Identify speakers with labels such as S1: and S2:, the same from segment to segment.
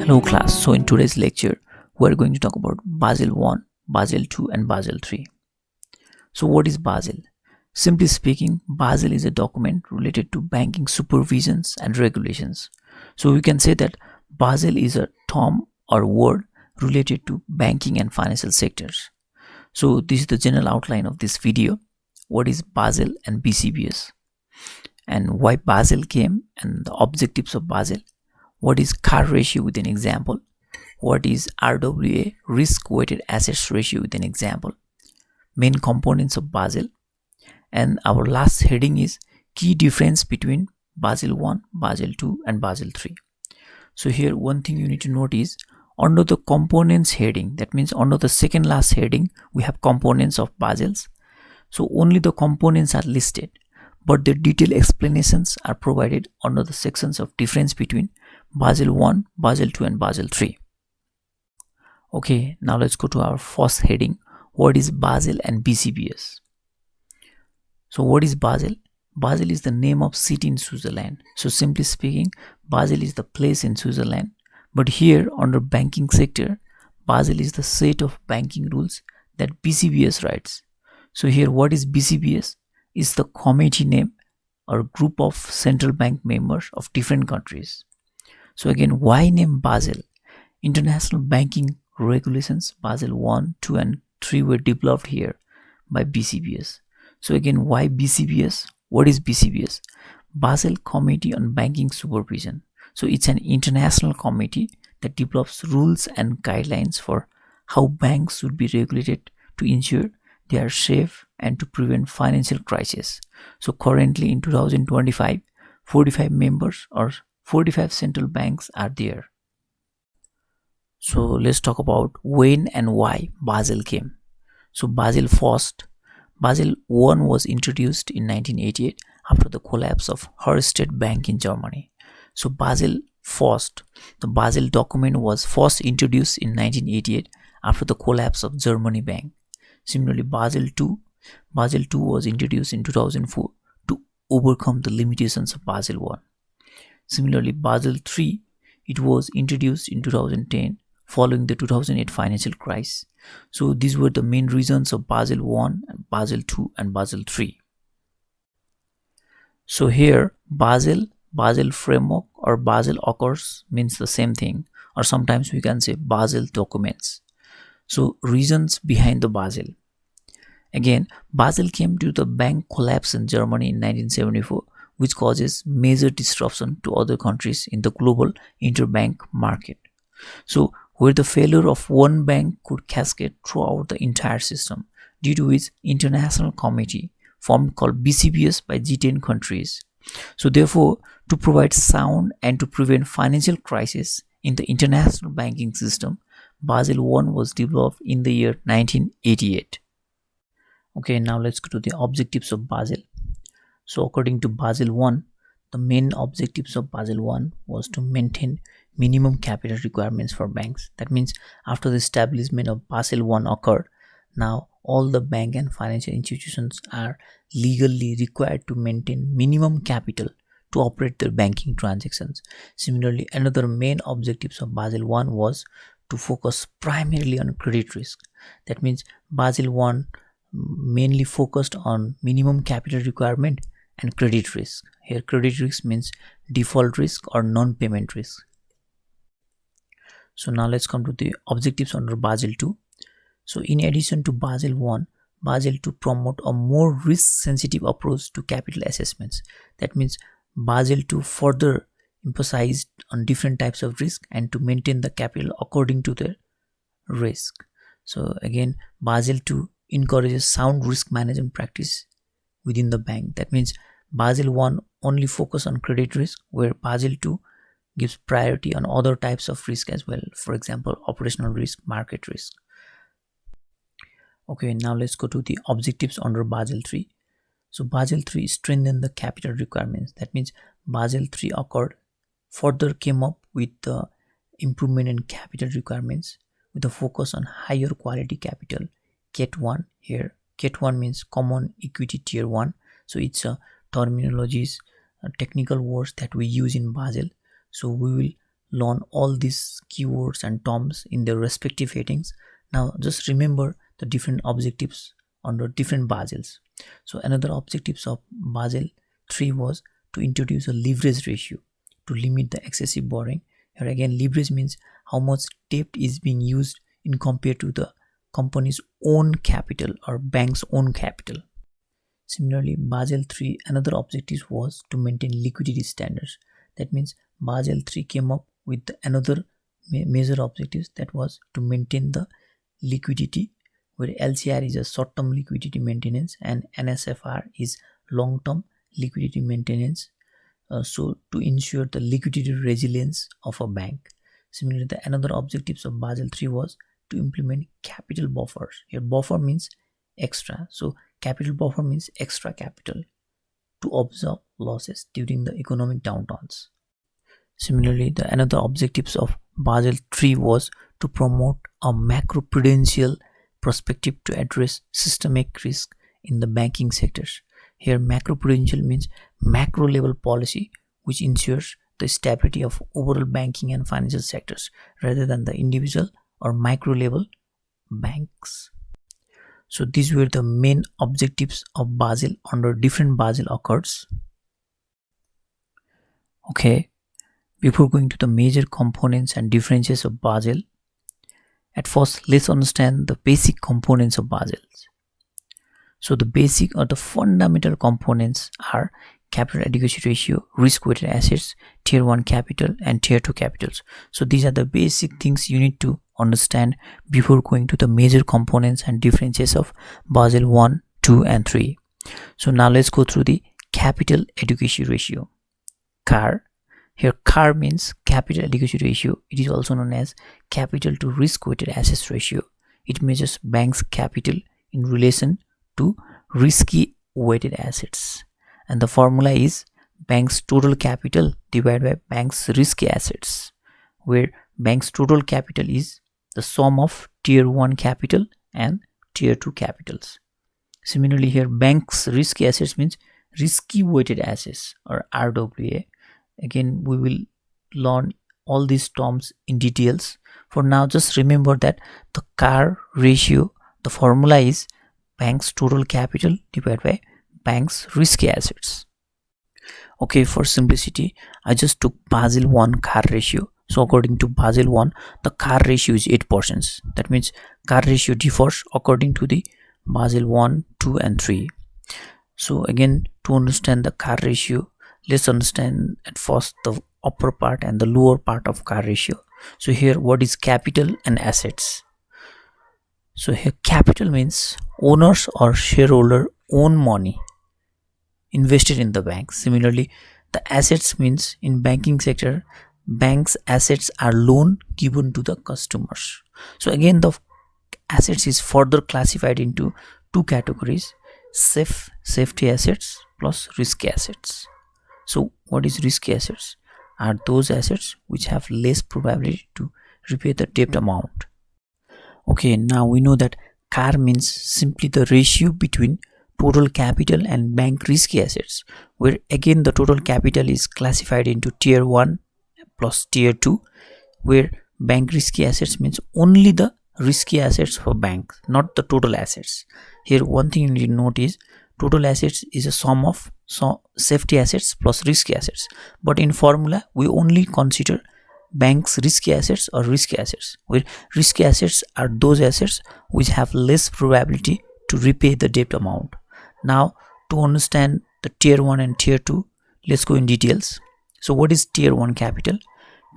S1: Hello class, so in today's lecture we're going to talk about Basel 1, Basel 2 and Basel 3. So what is Basel? Simply speaking, Basel is a document related to banking supervisions and regulations. So we can say that Basel is a term or word related to banking and financial sectors. So this is the general outline of this video. What is Basel and BCBS? And why Basel came and the objectives of Basel. What is CAR ratio with an example? What is RWA, risk weighted assets ratio with an example? Main components of Basel. And our last heading is key difference between Basel 1, Basel 2 and Basel 3. So here one thing you need to note is under the components heading, that means under the second last heading we have components of Basels. So only the components are listed, but the detailed explanations are provided under the sections of difference between Basel 1, Basel 2 and Basel 3. Okay, now let's go to our first heading. What is Basel and BCBS? So what is Basel? Basel is the name of city in Switzerland. So simply speaking, Basel is the place in Switzerland. But here under banking sector, Basel is the set of banking rules that BCBS writes. So here what is BCBS? Is the committee name or group of central bank members of different countries. So again, why name Basel? International banking regulations Basel 1, 2 and 3 were developed here by BCBS. So again, why BCBS? What is BCBS? Basel Committee on Banking Supervision. So it's an international committee that develops rules and guidelines for how banks should be regulated to ensure they are safe and to prevent financial crisis. So currently in 2025, 45 members or 45 central banks are there. So let's talk about when and why Basel came. So Basel 1 was introduced in 1988 after the collapse of State Bank in Germany. So Basel 1, the Basel document was first introduced in 1988 after the collapse of Germany Bank. Similarly, Basel 2 was introduced in 2004 to overcome the limitations of Basel 1. Similarly, Basel 3, it was introduced in 2010 following the 2008 financial crisis. So these were the main reasons of Basel 1, Basel 2 and Basel 3. So here Basel framework or Basel occurs means the same thing, or sometimes we can say Basel documents. So reasons behind the Basel. Again, Basel came due to the bank collapse in Germany in 1974, which causes major disruption to other countries in the global interbank market. So where the failure of one bank could cascade throughout the entire system, due to which international committee formed called BCBS by G10 countries. So therefore, to provide sound and to prevent financial crisis in the international banking system, Basel 1 was developed in the year 1988. Okay, now let's go to the objectives of Basel. So according to Basel 1, the main objectives of Basel 1 was to maintain minimum capital requirements for banks. That means after the establishment of Basel 1 occurred, now all the bank and financial institutions are legally required to maintain minimum capital to operate their banking transactions. Similarly, another main objectives of Basel 1 was to focus primarily on credit risk. That means Basel 1 mainly focused on minimum capital requirement and credit risk. Here credit risk means default risk or non-payment risk. So now let's come to the objectives under Basel 2. So in addition to Basel 1, Basel 2 promote a more risk-sensitive approach to capital assessments. That means Basel 2 further emphasized on different types of risk and to maintain the capital according to the risk. So again, Basel 2 encourages sound risk management practice within the bank. That means Basel 1 only focus on credit risk, where Basel 2 gives priority on other types of risk as well. For example, operational risk, market risk. Okay, now let's go to the objectives under Basel 3. So Basel 3 strengthened the capital requirements. That means Basel 3 further came up with the improvement in capital requirements with a focus on higher quality capital. CET 1 here. CET 1 means Common Equity Tier 1. So it's a terminologies, technical words that we use in Basel. So we will learn all these keywords and terms in their respective headings. Now just remember the different objectives under different Basels. So another objectives of Basel 3 was to introduce a leverage ratio to limit the excessive borrowing. Here again, leverage means how much debt is being used in compared to the company's own capital or bank's own capital. Similarly, Basel 3 another objective was to maintain liquidity standards. That means Basel 3 came up with another major objectives, that was to maintain the liquidity, where LCR is a short-term liquidity maintenance and NSFR is long-term liquidity maintenance. So to ensure the liquidity resilience of a bank. Similarly, the another objectives of Basel 3 was to implement capital buffers. Here buffer means extra, so capital buffer means extra capital to absorb losses during the economic downturns. Similarly, the another objectives of Basel 3 was to promote a macroprudential perspective to address systemic risk in the banking sectors. Here macroprudential means macro level policy which ensures the stability of overall banking and financial sectors rather than the individual or micro level banks. So these were the main objectives of Basel under different Basel occurs. Okay, before going to the major components and differences of Basel, at first let's understand the basic components of Basel. So the basic or the fundamental components are capital adequacy ratio, risk-weighted assets, tier 1 capital and tier 2 capitals. So these are the basic things you need to understand before going to the major components and differences of Basel 1, 2 and 3. So now let's go through the capital adequacy ratio. CAR. Here CAR means capital adequacy ratio. It is also known as capital to risk-weighted assets ratio. It measures banks' capital in relation to risky weighted assets, and the formula is bank's total capital divided by bank's risky assets, where bank's total capital is the sum of tier 1 capital and tier 2 capitals. Similarly, here bank's risky assets means risky weighted assets or RWA. Again, we will learn all these terms in details. For now, just remember that the CAR ratio, the formula is bank's total capital divided by bank's risky assets. Okay, for simplicity, I just took Basel 1 CAR ratio. So according to Basel 1, the CAR ratio is 8%. That means CAR ratio differs according to the Basel 1, 2 and 3. So again, to understand the CAR ratio, let's understand at first the upper part and the lower part of CAR ratio. So here, what is capital and assets? So here capital means owners or shareholder own money invested in the bank. Similarly, the assets means in banking sector, banks assets are loan given to the customers. So again, the assets is further classified into two categories: safety assets plus risky assets. So what is risky assets? Are those assets which have less probability to repay the debt amount. Okay, now we know that CAR means simply the ratio between total capital and bank risky assets, where again the total capital is classified into tier 1 plus tier 2, where bank risky assets means only the risky assets for bank, not the total assets. Here one thing you need to note is total assets is a sum of safety assets plus risky assets, but in formula we only consider bank's risky assets or risky assets, where risky assets are those assets which have less probability to repay the debt amount. Now to understand the tier 1 and tier 2, let's go in details. So what is tier 1 capital?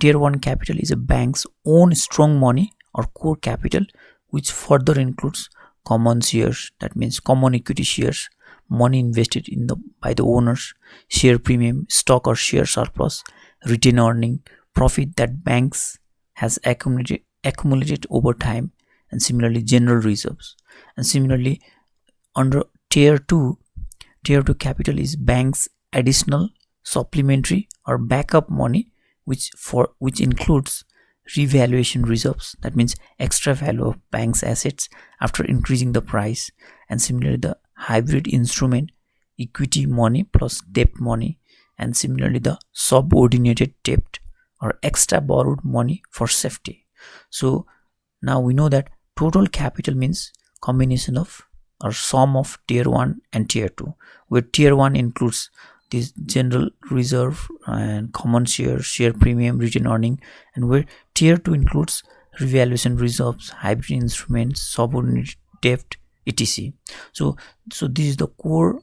S1: Tier 1 capital is a bank's own strong money or core capital, which further includes common shares, that means common equity shares, money invested in by the owners, share premium, stock or share surplus, retained earning, profit that banks has accumulated over time, and similarly general reserves. And similarly under tier 2 capital is bank's additional, supplementary or backup money, which includes revaluation reserves, that means extra value of bank's assets after increasing the price, and similarly the hybrid instrument, equity money plus debt money, and similarly the subordinated debt or extra borrowed money for safety. So now we know that total capital means combination of or sum of tier 1 and tier 2, where tier 1 includes this general reserve and common share premium, return earning, and where tier 2 includes revaluation reserves, hybrid instruments, subordinate debt, etc. So this is the core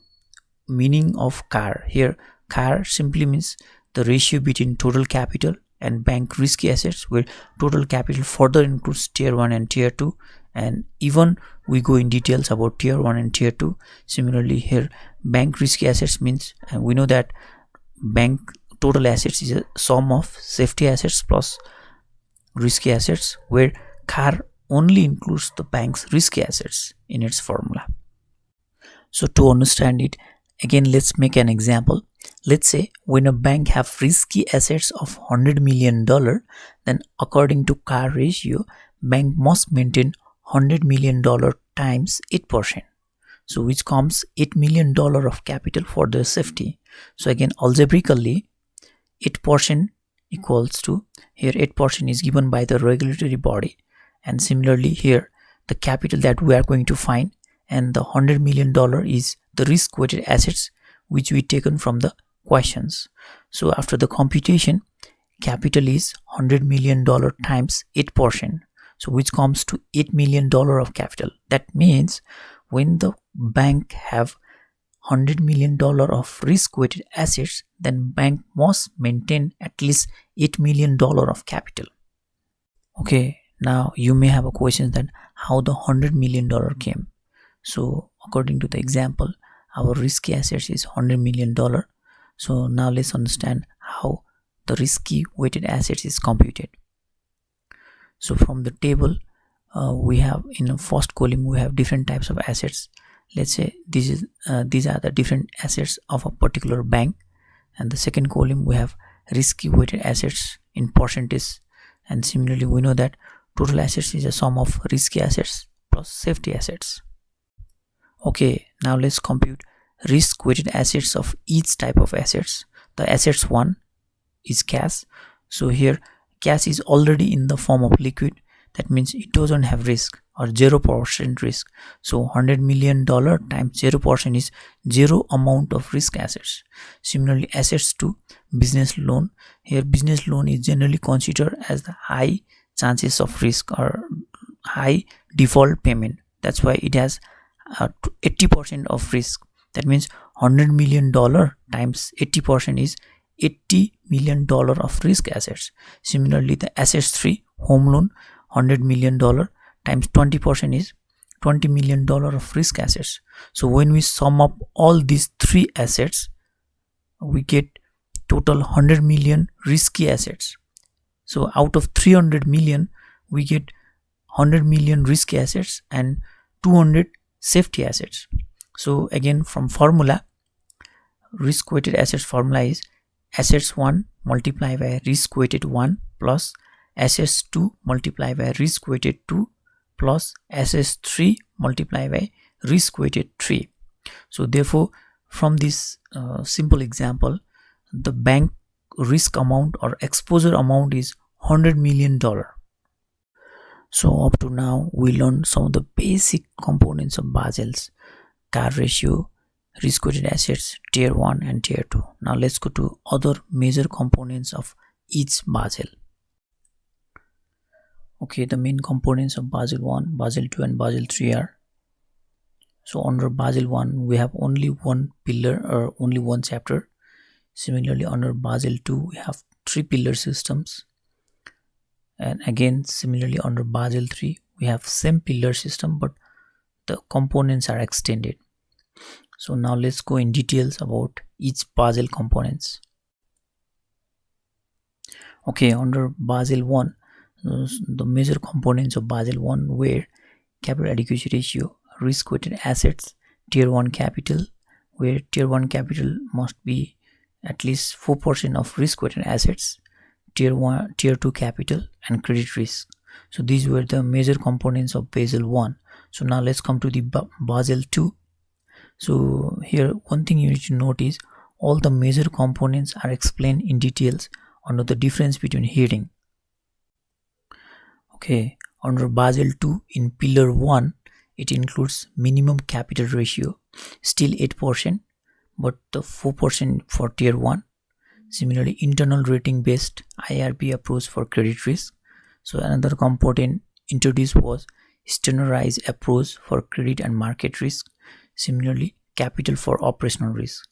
S1: meaning of CAR. Here CAR simply means the ratio between total capital and bank risky assets, where total capital further includes tier 1 and tier 2, and even we go in details about tier 1 and tier 2. Similarly here bank risky assets means, and we know that bank total assets is a sum of safety assets plus risky assets, where CAR only includes the bank's risky assets in its formula. So to understand it, again, let's make an example. Let's say when a bank have risky assets of $100 million, then according to CAR ratio, bank must maintain $100 million times 8%. So which comes $8 million of capital for the safety. So again, algebraically, 8% equals to, here 8% is given by the regulatory body, and similarly here the capital that we are going to find, and the $100 million is the risk weighted assets which we taken from the questions. So after the computation, capital is $100 million times 8%, so which comes to $8 million of capital. That means when the bank have $100 million of risk weighted assets, then bank must maintain at least $8 million of capital. Okay, now you may have a question that how the $100 million came. So according to the example, our risky assets is $100 million. So now let's understand how the risky weighted assets is computed. So from the table, we have in the first column we have different types of assets. Let's say these are the different assets of a particular bank, and the second column we have risky weighted assets in percentage, and similarly we know that total assets is a sum of risky assets plus safety assets. Okay, now let's compute risk weighted assets of each type of assets. The assets 1 is cash. So here cash is already in the form of liquid, that means it doesn't have risk or 0% risk. So $100 million times 0% is 0 amount of risk assets. Similarly assets 2, business loan. Here business loan is generally considered as the high chances of risk or high default payment. That's why it has 80% of risk. That means $100 million times 80% is $80 million of risk assets. Similarly the assets 3, home loan, $100 million times 20% is $20 million of risk assets. So when we sum up all these three assets, we get total 100 million risky assets. So out of 300 million, we get 100 million risky assets and 200 safety assets. So again from formula, risk weighted assets formula is assets 1 multiplied by risk weighted 1 plus assets 2 multiplied by risk weighted 2 plus assets 3 multiplied by risk weighted 3. So therefore from this simple example, the bank risk amount or exposure amount is $100 million. So up to now we learned some of the basic components of Basel's CAR ratio, risk weighted assets, tier 1 and tier 2. Now let's go to other major components of each Basel. Okay, the main components of Basel 1, Basel 2 and Basel 3 are, so under Basel 1 we have only one pillar or only one chapter. Similarly under Basel 2 we have 3 pillar systems, and again similarly under Basel 3 we have same pillar system but the components are extended. So now let's go in details about each Basel components. Okay, under Basel 1, the major components of Basel 1 were capital adequacy ratio, risk weighted assets, tier 1 capital, where tier 1 capital must be at least 4% of risk weighted assets, tier 2 capital, and credit risk. So these were the major components of Basel 1. So now let's come to the Basel 2. So here one thing you need to note is all the major components are explained in details under the difference between heading. Okay, under Basel 2 in Pillar 1, it includes minimum capital ratio, still 8%, but the 4% for Tier 1. Similarly, internal rating based IRB approach for credit risk. So another component introduced was standardized approach for credit and market risk. Similarly, capital for operational risk.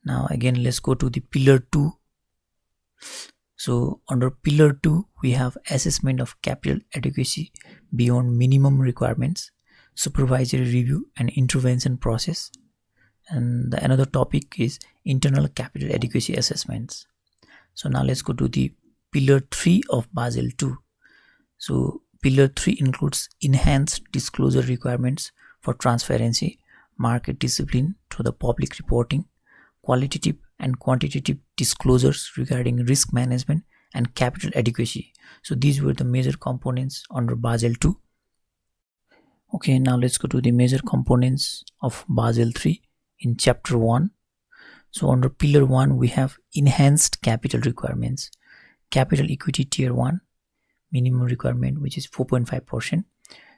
S1: Now again, let's go to the Pillar 2. So under Pillar 2, we have assessment of capital adequacy beyond minimum requirements, supervisory review and intervention process. And another topic is internal capital adequacy assessments. So now let's go to the Pillar 3 of Basel 2. So Pillar 3 includes enhanced disclosure requirements for transparency, market discipline through the public reporting, qualitative and quantitative disclosures regarding risk management and capital adequacy. So these were the major components under Basel 2. Okay, now let's go to the major components of Basel 3 in Chapter 1. So under Pillar 1, we have enhanced capital requirements. Capital equity Tier 1, minimum requirement which is 4.5%.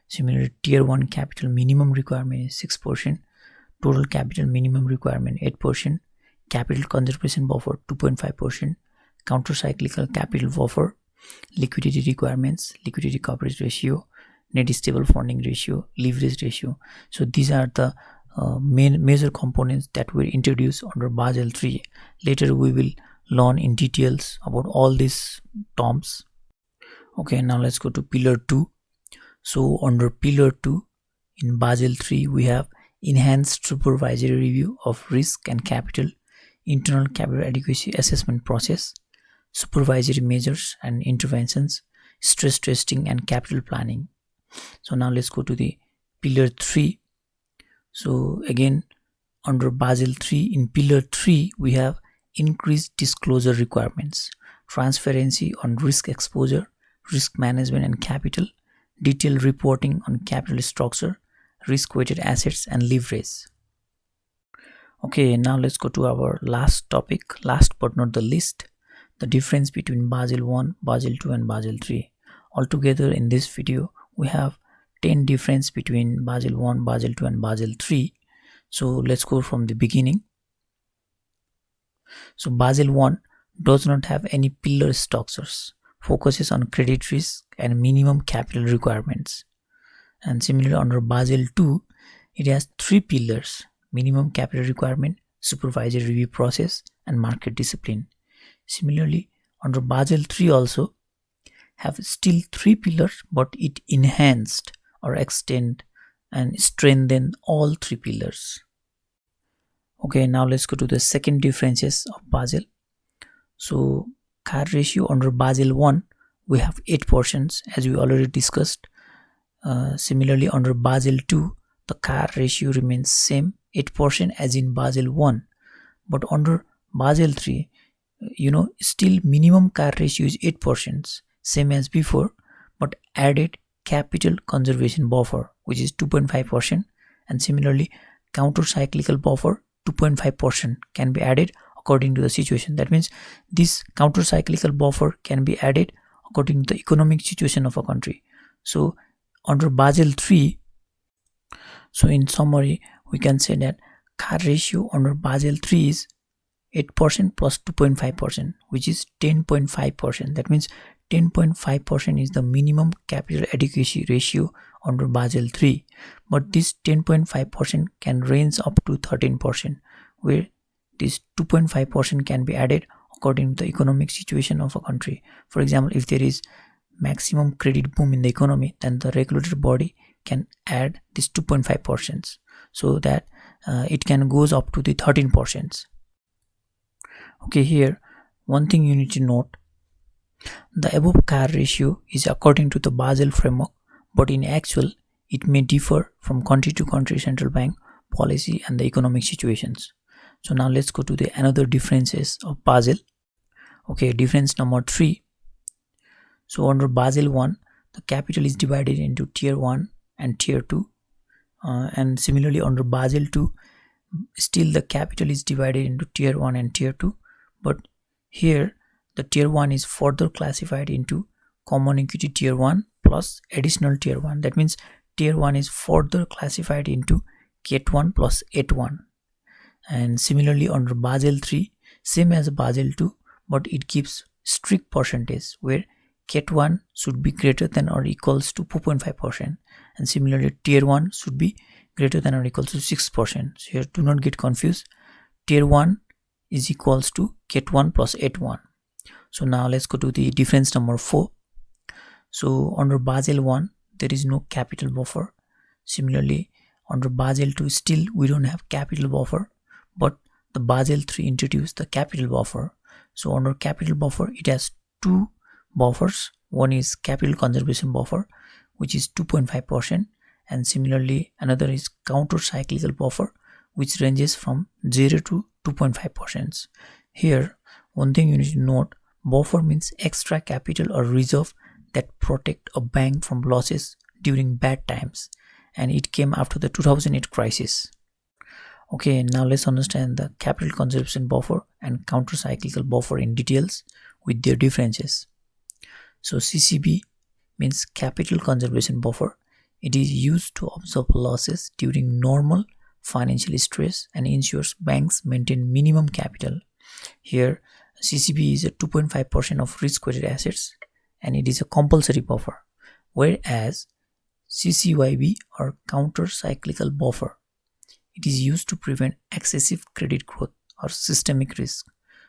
S1: Similarly, Tier 1 capital minimum requirement is 6%. Total capital minimum requirement 8%. Capital conservation buffer 2.5%. Counter-cyclical capital buffer, liquidity requirements, liquidity coverage ratio, net stable funding ratio, leverage ratio. So these are the major components that were introduced under Basel 3. Later we will learn in details about all these terms. Okay, now let's go to Pillar 2. So under Pillar 2 in Basel 3, we have enhanced supervisory review of risk and capital, internal capital adequacy assessment process, supervisory measures and interventions, stress testing and capital planning. So now let's go to the Pillar 3. So again, under Basel 3, in Pillar 3, we have increased disclosure requirements, transparency on risk exposure, risk management and capital, detailed reporting on capital structure, risk-weighted assets and leverage. Okay, now let's go to our last topic, last but not the least, the difference between Basel 1, Basel 2 and Basel 3. Altogether in this video, we have 10 difference between Basel 1, Basel 2 and Basel 3. So let's go from the beginning. So Basel 1 does not have any pillar structures, focuses on credit risk and minimum capital requirements. And similarly under Basel 2, it has 3 pillars: minimum capital requirement, supervisory review process and market discipline. Similarly under Basel 3 also have still 3 pillars, but it enhanced or extend and strengthen all 3 pillars. Okay, now let's go to the second differences of Basel. So CAR ratio under Basel 1, we have 8% as we already discussed. Similarly under Basel 2, the CAR ratio remains same 8% as in Basel 1, but under Basel 3, still minimum CAR ratio is 8%, same as before, but added capital conservation buffer which is 2.5%, and similarly counter-cyclical buffer 2.5% can be added according to the situation. That means this counter-cyclical buffer can be added according to the economic situation of a country. So under Basel 3, so in summary, we can say that CAR ratio under Basel 3 is 8% plus 2.5%, which is 10.5%. That means 10.5% is the minimum capital adequacy ratio under Basel 3. But this 10.5% can range up to 13%, where this 2.5% can be added according to the economic situation of a country. For example, if there is maximum credit boom in the economy, then the regulatory body can add this 2.5%, so that it can goes up to the 13%. Okay, here one thing you need to note: the above CAR ratio is according to the Basel framework, but in actual it may differ from country to country central bank policy and the economic situations. So now let's go to the another differences of Basel. Okay, difference number 3. So under Basel 1, the capital is divided into Tier 1 and Tier 2, and similarly under Basel 2, still the capital is divided into Tier 1 and Tier 2, but here the tier 1 is further classified into common equity tier 1 plus additional tier 1. That means tier 1 is further classified into Cat 1 plus At 1. And similarly under Basel 3, same as Basel 2, but it gives strict percentage where Cat 1 should be greater than or equals to 4.5%, and similarly tier 1 should be greater than or equals to 6%. So here do not get confused. Tier 1 is equals to Cat 1 plus At 1. So now let's go to the difference number 4. So under Basel 1, there is no capital buffer. Similarly, under Basel 2, still we don't have capital buffer, but the Basel 3 introduced the capital buffer. So under capital buffer, it has two buffers. One is capital conservation buffer, which is 2.5%, and similarly another is counter cyclical buffer, which ranges from 0 to 2.5%. Here, one thing you need to note, buffer means extra capital or reserve that protect a bank from losses during bad times, and it came after the 2008 crisis. Okay, now let's understand the capital conservation buffer and counter cyclical buffer in details with their differences. So CCB means capital conservation buffer. It is used to absorb losses during normal financial stress and ensures banks maintain minimum capital. Here CCB is a 2.5% of risk-weighted assets, and it is a compulsory buffer, whereas CCYB or counter-cyclical buffer, it is used to prevent excessive credit growth or systemic risk,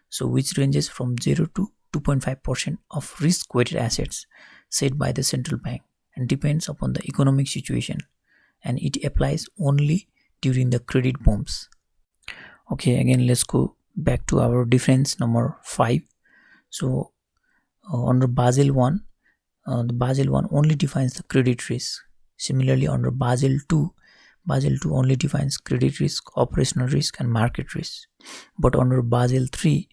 S1: so which ranges from 0 to 2.5% of risk-weighted assets set by the central bank and depends upon the economic situation, and it applies only during the credit bumps. Okay, again let's go back to our difference number 5. So under Basel 1, the Basel 1 only defines the credit risk. Similarly under Basel 2 only defines credit risk, operational risk and market risk. But under Basel 3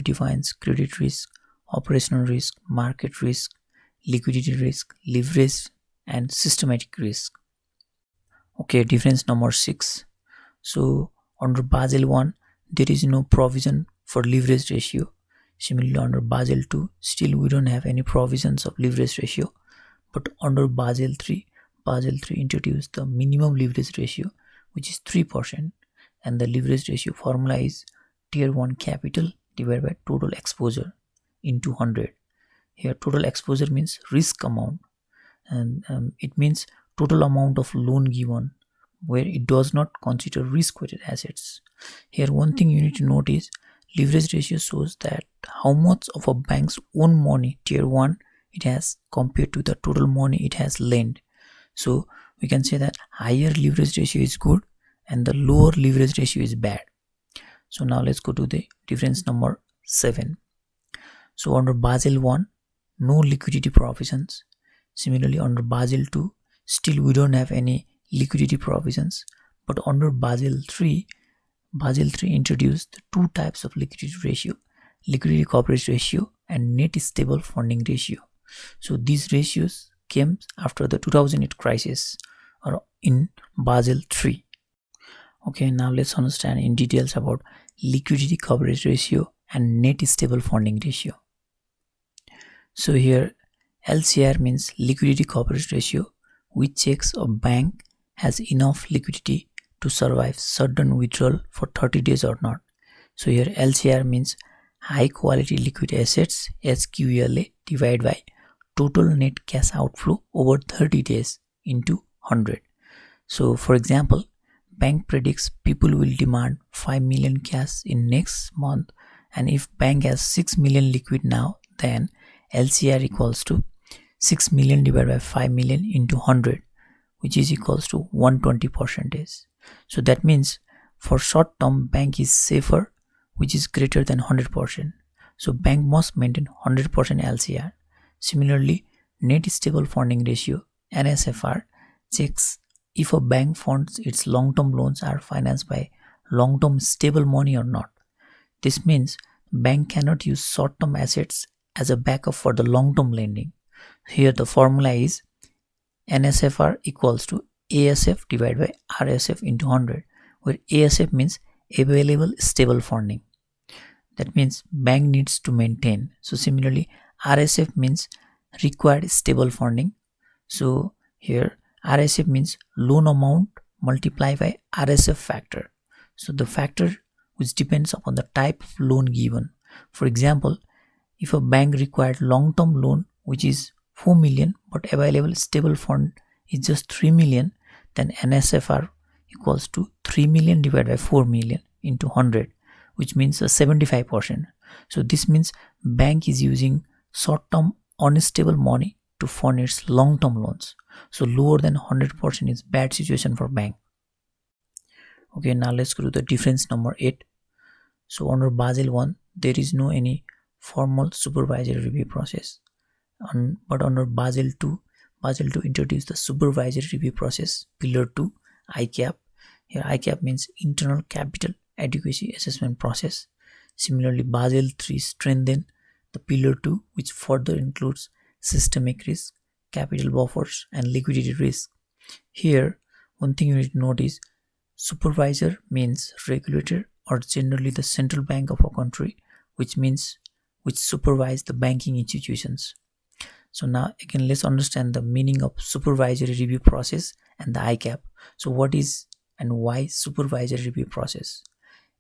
S1: defines credit risk, operational risk, market risk, liquidity risk, leverage and systematic risk. Okay, difference number 6. So under Basel 1, there is no provision for leverage ratio. Similarly under Basel 2, still we don't have any provisions of leverage ratio. But under Basel 3 introduced the minimum leverage ratio, which is 3%, and the leverage ratio formula is tier 1 capital divided by total exposure into 100. Here total exposure means risk amount, and it means total amount of loan given, where it does not consider risk-weighted assets. Here one thing you need to note is leverage ratio shows that how much of a bank's own money, tier 1, it has compared to the total money it has lent. So we can say that higher leverage ratio is good and the lower leverage ratio is bad. So now let's go to the difference number 7. So under Basel 1, no liquidity provisions. Similarly under Basel 2, still we don't have any liquidity provisions. But under Basel 3 introduced the two types of liquidity ratio, liquidity coverage ratio and net stable funding ratio. So these ratios came after the 2008 crisis or in Basel 3. Okay, now let's understand in details about liquidity coverage ratio and net stable funding ratio. So here LCR means liquidity coverage ratio, which checks a bank has enough liquidity to survive sudden withdrawal for 30 days or not. So here LCR means high quality liquid assets, SQLA, divided by total net cash outflow over 30 days into 100. So for example, bank predicts people will demand 5 million cash in next month, and if bank has 6 million liquid now, then LCR equals to 6 million divided by 5 million into 100, which is equals to 120%. So that means for short term bank is safer, which is greater than 100%. So bank must maintain 100% LCR. Similarly, net stable funding ratio, NSFR, checks if a bank funds its long-term loans are financed by long-term stable money or not. This means bank cannot use short-term assets as a backup for the long-term lending. Here the formula is NSFR equals to ASF divided by RSF into 100, where ASF means available stable funding. That means bank needs to maintain. So similarly, RSF means required stable funding. So here RSF means loan amount multiplied by RSF factor. So the factor which depends upon the type of loan given. For example, if a bank required long-term loan which is 4 million but available stable fund is just 3 million, then NSFR equals to 3 million divided by 4 million into 100, which means a 75%. So this means bank is using short-term unstable money to fund its long-term loans. So lower than 100% is bad situation for bank. Okay, now let's go to the difference number 8. So under Basel 1, there is no any formal supervisory review process. But under Basel 2 introduced the supervisory review process, Pillar 2, ICAP. Here ICAP means Internal Capital Adequacy Assessment Process. Similarly, Basel 3 strengthened the Pillar 2, which further includes systemic risk, capital buffers, and liquidity risk. Here, one thing you need to note is supervisor means regulator or generally the central bank of a country, which means which supervise the banking institutions. So now again let's understand the meaning of supervisory review process and the ICAP. So what is and why supervisory review process?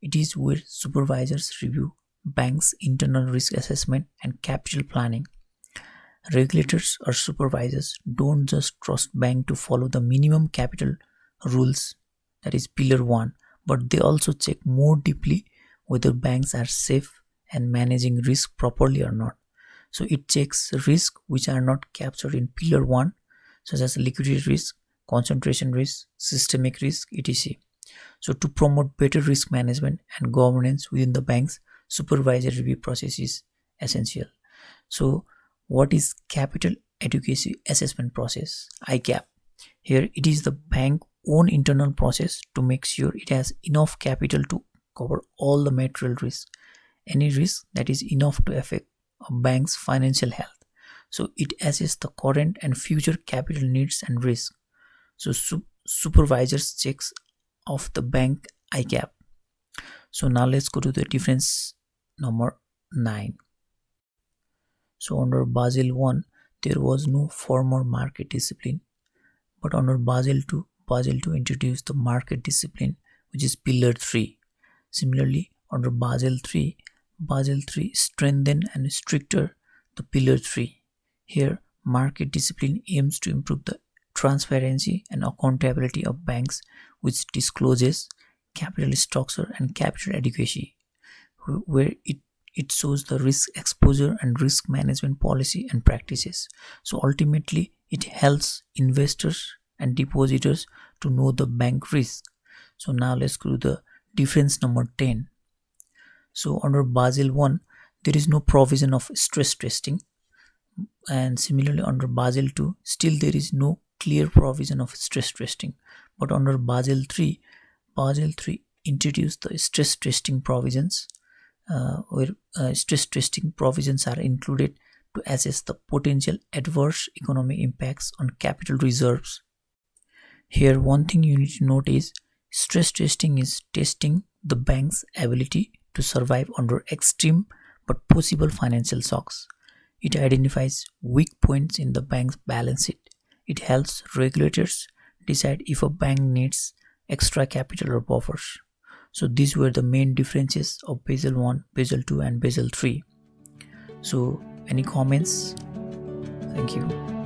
S1: It is where supervisors review banks' internal risk assessment and capital planning. Regulators or supervisors don't just trust bank to follow the minimum capital rules, that is Pillar 1, but they also check more deeply whether banks are safe and managing risk properly or not. So it checks risks which are not captured in Pillar 1, such as liquidity risk, concentration risk, systemic risk, etc. So to promote better risk management and governance within the bank's supervisory review process is essential. So what is Capital Adequacy Assessment Process, ICAP? Here it is the bank own internal process to make sure it has enough capital to cover all the material risks, any risk that is enough to affect a bank's financial health. So it assesses the current and future capital needs and risk. So supervisors checks of the bank ICAP. So now let's go to the difference number 9. So under Basel 1 there was no formal market discipline, but under Basel 2 introduced the market discipline, which is Pillar 3. Similarly, under Basel 3 strengthened and stricter the Pillar 3. Here, market discipline aims to improve the transparency and accountability of banks, which discloses capital structure and capital adequacy, where it shows the risk exposure and risk management policy and practices. So ultimately, it helps investors and depositors to know the bank risk. So now let's go to the difference number 10. So under Basel 1 there is no provision of stress testing, and similarly under Basel 2 still there is no clear provision of stress testing, but under Basel 3 introduced the stress testing provisions, where stress testing provisions are included to assess the potential adverse economic impacts on capital reserves. Here one thing you need to note is stress testing is testing the bank's ability to survive under extreme but possible financial shocks. It identifies weak points in the bank's balance sheet. It helps regulators decide if a bank needs extra capital or buffers. So these were the main differences of Basel 1, Basel 2 and Basel 3. So any comments? Thank you.